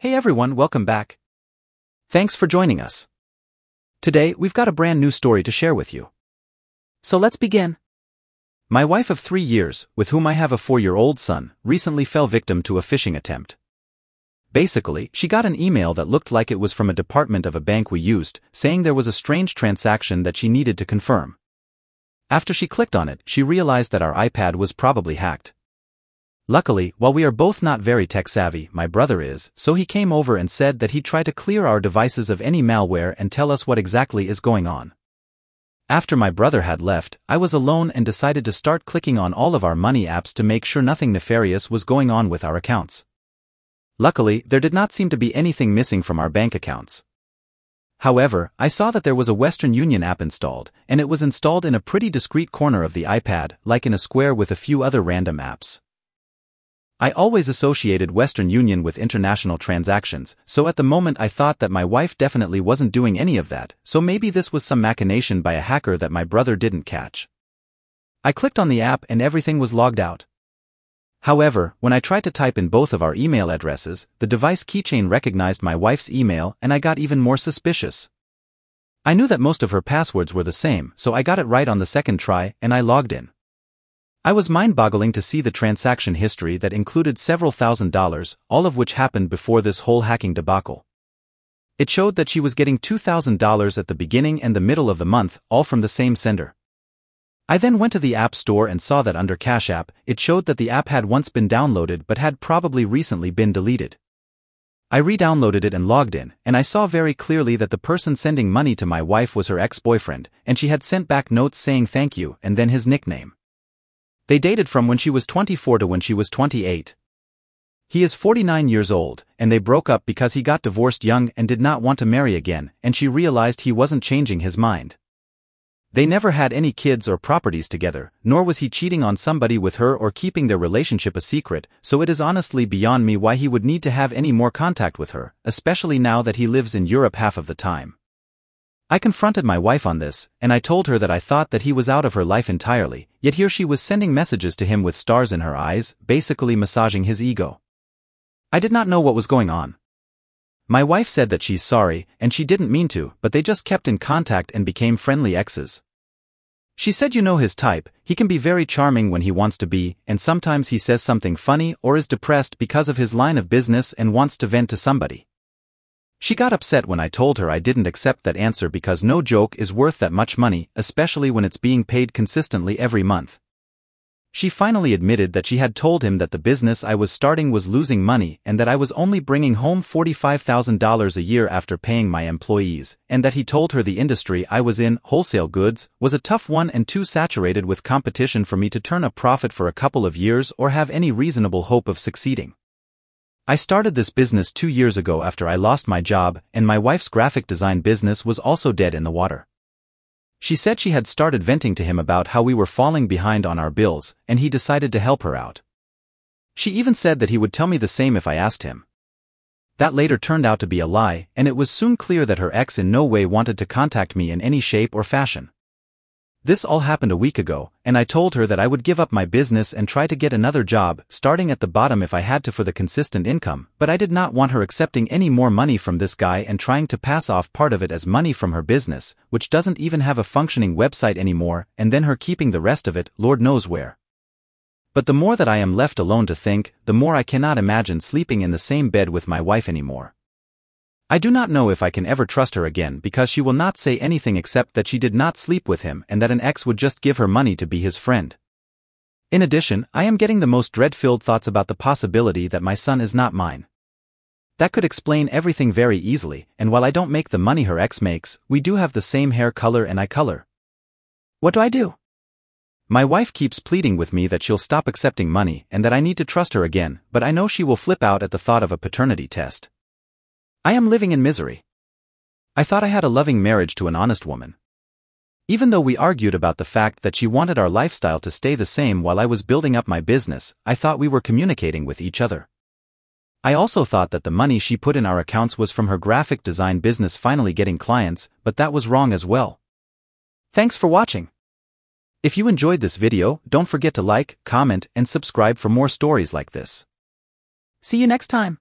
Hey everyone, welcome back. Thanks for joining us. Today, we've got a brand new story to share with you. So let's begin. My wife of 3 years, with whom I have a 4-year-old son, recently fell victim to a phishing attempt. Basically, she got an email that looked like it was from a department of a bank we used, saying there was a strange transaction that she needed to confirm. After she clicked on it, she realized that our iPad was probably hacked. Luckily, while we are both not very tech-savvy, my brother is, so he came over and said that he'd try to clear our devices of any malware and tell us what exactly is going on. After my brother had left, I was alone and decided to start clicking on all of our money apps to make sure nothing nefarious was going on with our accounts. Luckily, there did not seem to be anything missing from our bank accounts. However, I saw that there was a Western Union app installed, and it was installed in a pretty discreet corner of the iPad, like in a square with a few other random apps. I always associated Western Union with international transactions, so at the moment I thought that my wife definitely wasn't doing any of that, so maybe this was some machination by a hacker that my brother didn't catch. I clicked on the app and everything was logged out. However, when I tried to type in both of our email addresses, the device keychain recognized my wife's email and I got even more suspicious. I knew that most of her passwords were the same, so I got it right on the second try and I logged in. I was mind-boggling to see the transaction history that included several $1,000s, all of which happened before this whole hacking debacle. It showed that she was getting $2,000 at the beginning and the middle of the month, all from the same sender. I then went to the App Store and saw that under Cash App, it showed that the app had once been downloaded but had probably recently been deleted. I re-downloaded it and logged in, and I saw very clearly that the person sending money to my wife was her ex-boyfriend, and she had sent back notes saying thank you and then his nickname. They dated from when she was 24 to when she was 28. He is 49 years old, and they broke up because he got divorced young and did not want to marry again, and she realized he wasn't changing his mind. They never had any kids or properties together, nor was he cheating on somebody with her or keeping their relationship a secret, so it is honestly beyond me why he would need to have any more contact with her, especially now that he lives in Europe half of the time. I confronted my wife on this, and I told her that I thought that he was out of her life entirely, yet here she was sending messages to him with stars in her eyes, basically massaging his ego. I did not know what was going on. My wife said that she's sorry, and she didn't mean to, but they just kept in contact and became friendly exes. She said you know his type, he can be very charming when he wants to be, and sometimes he says something funny or is depressed because of his line of business and wants to vent to somebody. She got upset when I told her I didn't accept that answer because no joke is worth that much money, especially when it's being paid consistently every month. She finally admitted that she had told him that the business I was starting was losing money and that I was only bringing home $45,000 a year after paying my employees, and that he told her the industry I was in, wholesale goods, was a tough one and too saturated with competition for me to turn a profit for a couple of years or have any reasonable hope of succeeding. I started this business 2 years ago after I lost my job, and my wife's graphic design business was also dead in the water. She said she had started venting to him about how we were falling behind on our bills, and he decided to help her out. She even said that he would tell me the same if I asked him. That later turned out to be a lie, and it was soon clear that her ex in no way wanted to contact me in any shape or fashion. This all happened a week ago, and I told her that I would give up my business and try to get another job, starting at the bottom if I had to for the consistent income, but I did not want her accepting any more money from this guy and trying to pass off part of it as money from her business, which doesn't even have a functioning website anymore, and then her keeping the rest of it, Lord knows where. But the more that I am left alone to think, the more I cannot imagine sleeping in the same bed with my wife anymore. I do not know if I can ever trust her again because she will not say anything except that she did not sleep with him and that an ex would just give her money to be his friend. In addition, I am getting the most dread-filled thoughts about the possibility that my son is not mine. That could explain everything very easily, and while I don't make the money her ex makes, we do have the same hair color and eye color. What do I do? My wife keeps pleading with me that she'll stop accepting money and that I need to trust her again, but I know she will flip out at the thought of a paternity test. I am living in misery. I thought I had a loving marriage to an honest woman. Even though we argued about the fact that she wanted our lifestyle to stay the same while I was building up my business, I thought we were communicating with each other. I also thought that the money she put in our accounts was from her graphic design business finally getting clients, but that was wrong as well. Thanks for watching. If you enjoyed this video, don't forget to like, comment, and subscribe for more stories like this. See you next time.